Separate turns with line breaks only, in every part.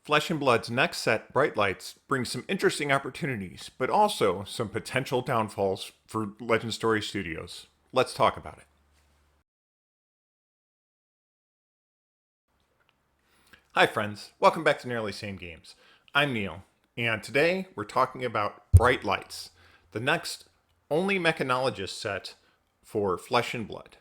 Flesh and Blood's next set, Bright Lights, brings some interesting opportunities, but also some potential downfalls for Legend Story Studios. Let's talk about it. Hi, friends. Welcome back to Nearly Same Games. I'm Neil, and today we're talking about Bright Lights, the next only Mechanologist set for Flesh and Blood.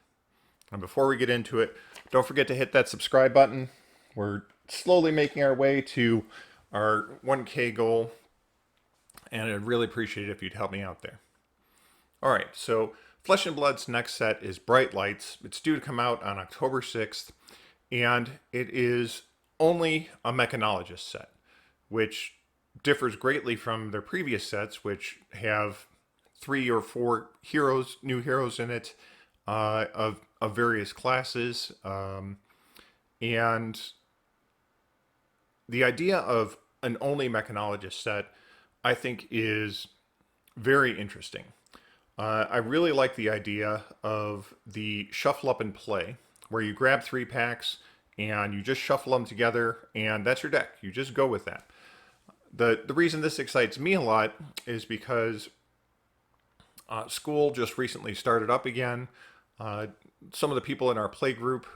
And before we get into it, don't forget to hit that subscribe button. We're slowly making our way to our 1K goal, and I'd really appreciate it if you'd help me out there. All right, so Flesh and Blood's next set is Bright Lights. It's due to come out on October 6th, and it is only a Mechanologist set, which differs greatly from their previous sets, which have 3 or 4 heroes, new heroes in it, of various classes, and the idea of an only Mechanologist set, I think, is very interesting. I really like the idea of the shuffle up and play, where you grab 3 packs and you just shuffle them together, and that's your deck. You just go with that. The reason this excites me a lot is because school just recently started up again. Some of the people in our play group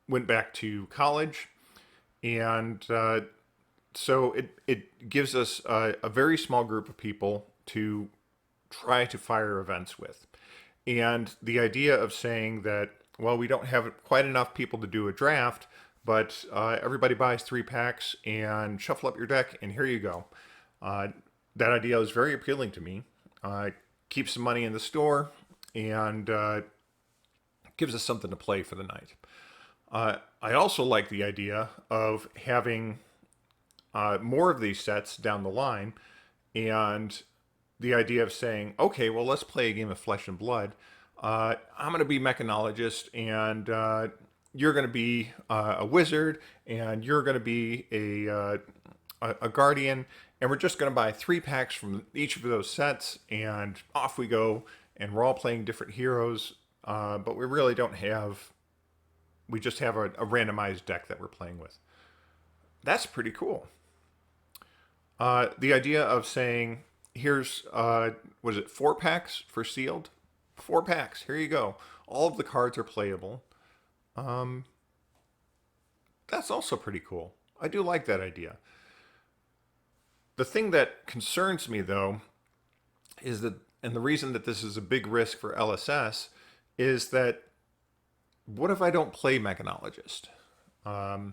went back to college, and so it gives us a very small group of people to try to fire events with. And the idea of saying that, well, we don't have quite enough people to do a draft, but everybody buys 3 packs and shuffle up your deck, and here you go. That idea is very appealing to me. Keeps some money in the store, and gives us something to play for the night. I also like the idea of having more of these sets down the line, and the idea of saying, okay, well, let's play a game of Flesh and Blood. I'm going to be Mechanologist, and you're going to be a wizard, and you're going to be a guardian, and we're just going to buy 3 packs from each of those sets, and off we go, and we're all playing different heroes, but we really don't have, we just have a randomized deck that we're playing with. That's pretty cool. The idea of saying, here's, what is it, 4 packs for sealed? 4 packs, here you go. All of the cards are playable. That's also pretty cool. I do like that idea. The thing that concerns me, though, is that, and the reason that this is a big risk for LSS, is that what if I don't play Mechanologist? I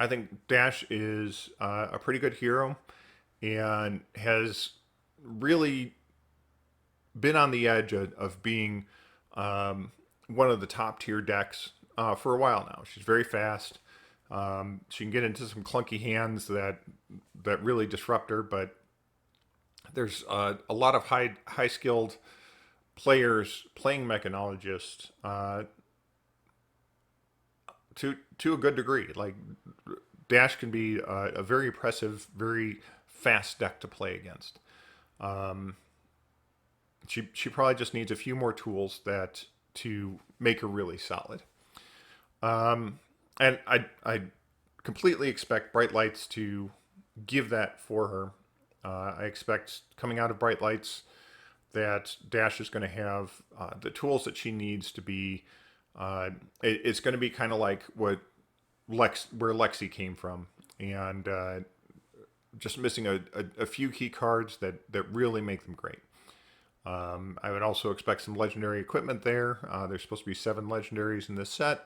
think Dash is a pretty good hero and has really been on the edge of being one of the top tier decks for a while now. She's very fast. She can get into some clunky hands that really disrupt her, but there's a lot of high skilled players playing Mechanologist to a good degree. Like Dash can be a very impressive, very fast deck to play against. She probably just needs a few more tools that to make her really solid. And I completely expect Bright Lights to give that for her. I expect coming out of Bright Lights that Dash is going to have the tools that she needs to be. It's going to be kind of like what where Lexi came from, and just missing a few key cards that really make them great. I would also expect some legendary equipment there. There's supposed to be 7 legendaries in this set.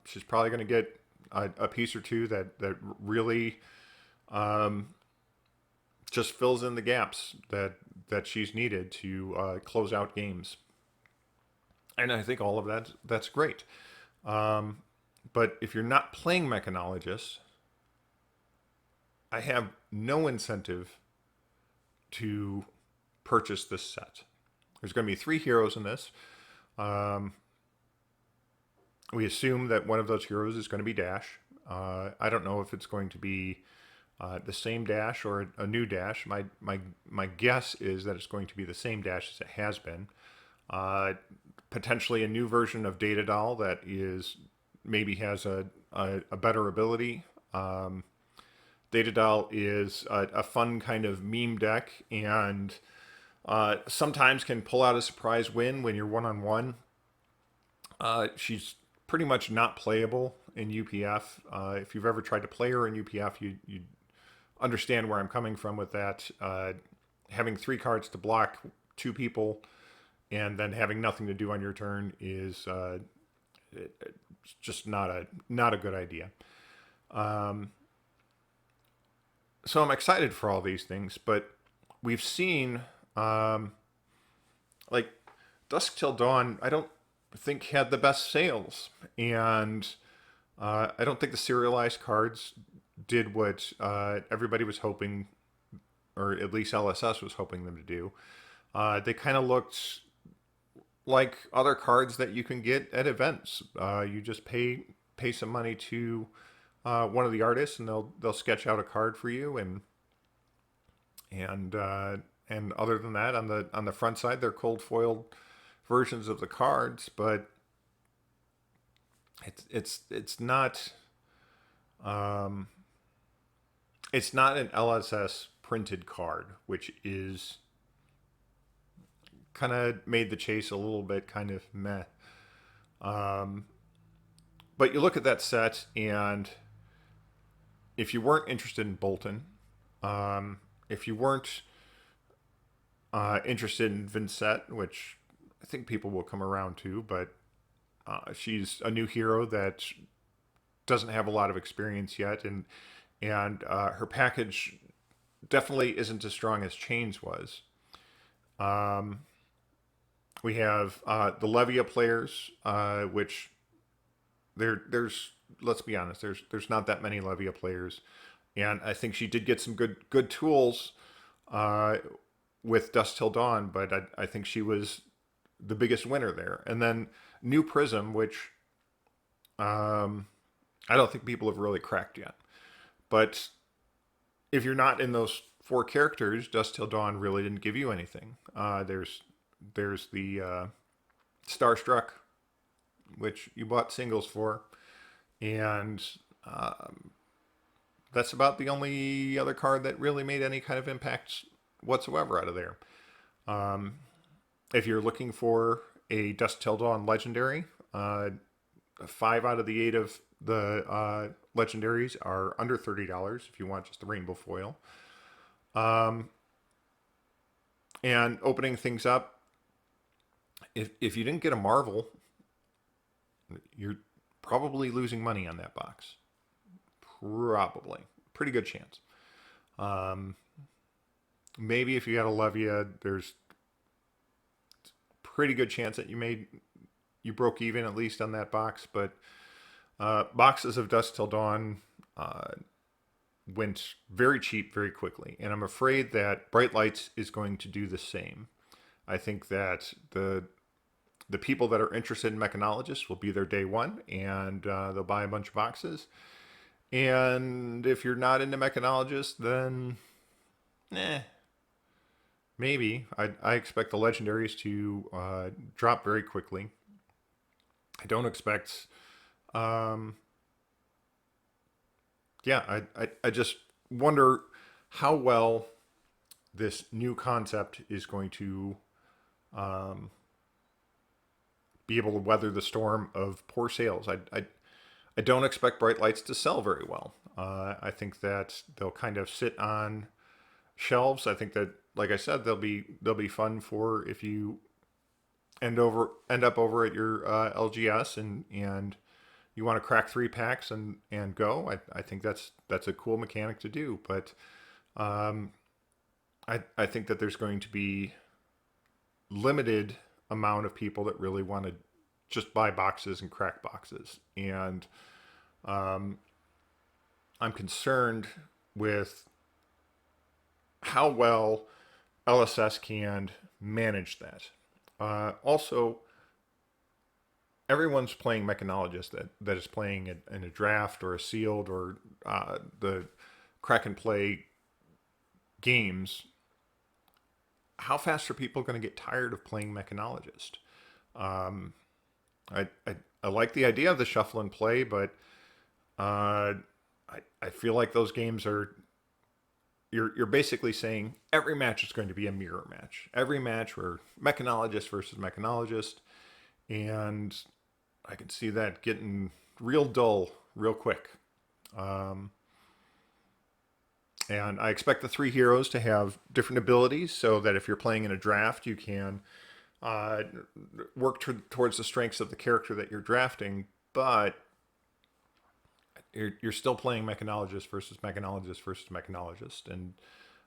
She's probably going to get a piece or two that really just fills in the gaps that she's needed to close out games. And I think all of that's great. But if you're not playing Mechanologist, I have no incentive to purchase this set. There's going to be 3 heroes in this. We assume that one of those heroes is going to be Dash. I don't know if it's going to be the same Dash or a new Dash. My guess is that it's going to be the same Dash as it has been. Potentially a new version of Data Doll that is maybe has a better ability. Data Doll is a fun kind of meme deck, and sometimes can pull out a surprise win when you're one on one. She's pretty much not playable in UPF. If you've ever tried to play her in UPF, you understand where I'm coming from with that. Having 3 cards to block 2 people and then having nothing to do on your turn is just not a good idea. So I'm excited for all these things, but we've seen like Dusk Till Dawn. I don't think had the best sales, and I don't think the serialized cards did what everybody was hoping, or at least LSS was hoping them to do. They kind of looked like other cards that you can get at events. You just pay some money to one of the artists, and they'll sketch out a card for you, and other than that, on the front side, they're cold foiled versions of the cards, but it's not it's not an LSS printed card, which is kind of made the chase a little bit kind of meh. But you look at that set, and if you weren't interested in Bolton, if you weren't interested in Vincent, which I think people will come around to, but she's a new hero that doesn't have a lot of experience yet, and her package definitely isn't as strong as Chains was. We have the Levia players, which there's let's be honest, there's not that many Levia players, and I think she did get some good tools with Dusk Till Dawn, but I think she was the biggest winner there. And then New Prism, which I don't think people have really cracked yet. But if you're not in those 4 characters, Dusk Till Dawn really didn't give you anything. There's the Starstruck, which you bought singles for, and that's about the only other card that really made any kind of impact whatsoever out of there. If you're looking for a Dusk Till Dawn legendary, 5 out of the 8 of the legendaries are under $30 if you want just the rainbow foil. And opening things up, if you didn't get a Marvel, you're probably losing money on that box. Probably. Pretty good chance. Maybe if you got a Levia, there's pretty good chance that you broke even at least on that box. But boxes of Dusk Till Dawn went very cheap very quickly, and I'm afraid that Bright Lights is going to do the same. I think that the people that are interested in Mechanologists will be there day one, and they'll buy a bunch of boxes. And if you're not into Mechanologists, then maybe. I expect the legendaries to drop very quickly. I don't expect. I just wonder how well this new concept is going to be able to weather the storm of poor sales. I don't expect Bright Lights to sell very well. I think that they'll kind of sit on shelves. I think that, like I said, they'll be fun for if you end up over at your LGS and you want to crack 3 packs and go. I think that's a cool mechanic to do. But I think that there's going to be limited amount of people that really want to just buy boxes and crack boxes. And I'm concerned with how well LSS can manage that. Also, everyone's playing Mechanologist that is playing in a draft or a sealed or the crack and play games. How fast are people going to get tired of playing Mechanologist? I like the idea of the shuffle and play, but I feel like those games are you're basically saying every match is going to be a mirror match. Every match where mechanologist versus mechanologist, and I can see that getting real dull real quick. Um, and I expect the three heroes to have different abilities so that if you're playing in a draft, you can uh, work towards the strengths of the character that you're drafting, but you're still playing mechanologist versus mechanologist versus mechanologist. And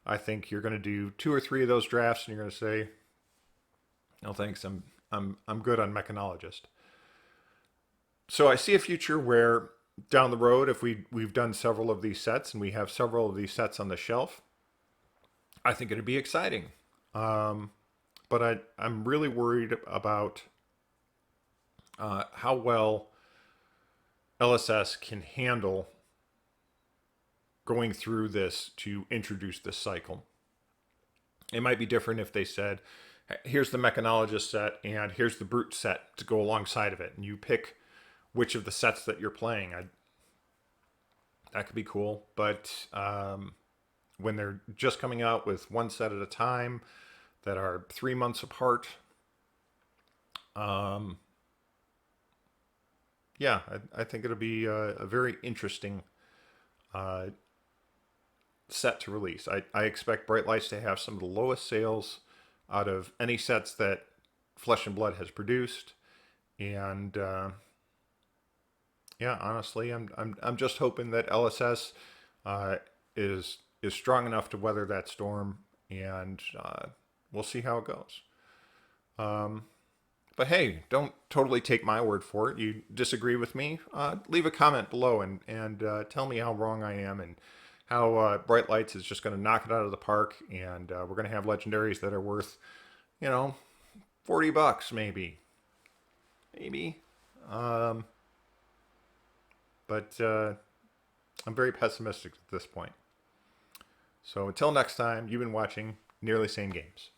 I think you're going to do two or three of those drafts, and you're going to say, "No, thanks, I'm good on mechanologist." So I see a future where down the road, if we've done several of these sets and we have several of these sets on the shelf, I think it'd be exciting. Um, but I'm really worried about how well LSS can handle going through this to introduce this cycle. It might be different if they said, here's the mechanologist set and here's the brute set to go alongside of it. And you pick which of the sets that you're playing. That could be cool. But when they're just coming out with one set at a time that are 3 months apart, um, yeah, I think it'll be a very interesting uh, set to release. I expect Bright Lights to have some of the lowest sales out of any sets that Flesh and Blood has produced, and yeah, honestly, I'm just hoping that LSS uh, is strong enough to weather that storm, and we'll see how it goes. Um, but hey, don't totally take my word for it. You disagree with me? Leave a comment below and tell me how wrong I am and how Bright Lights is just going to knock it out of the park, and we're going to have legendaries that are worth, you know, $40 maybe, maybe. Um, but I'm very pessimistic at this point. So until next time, you've been watching Nearly Same Games.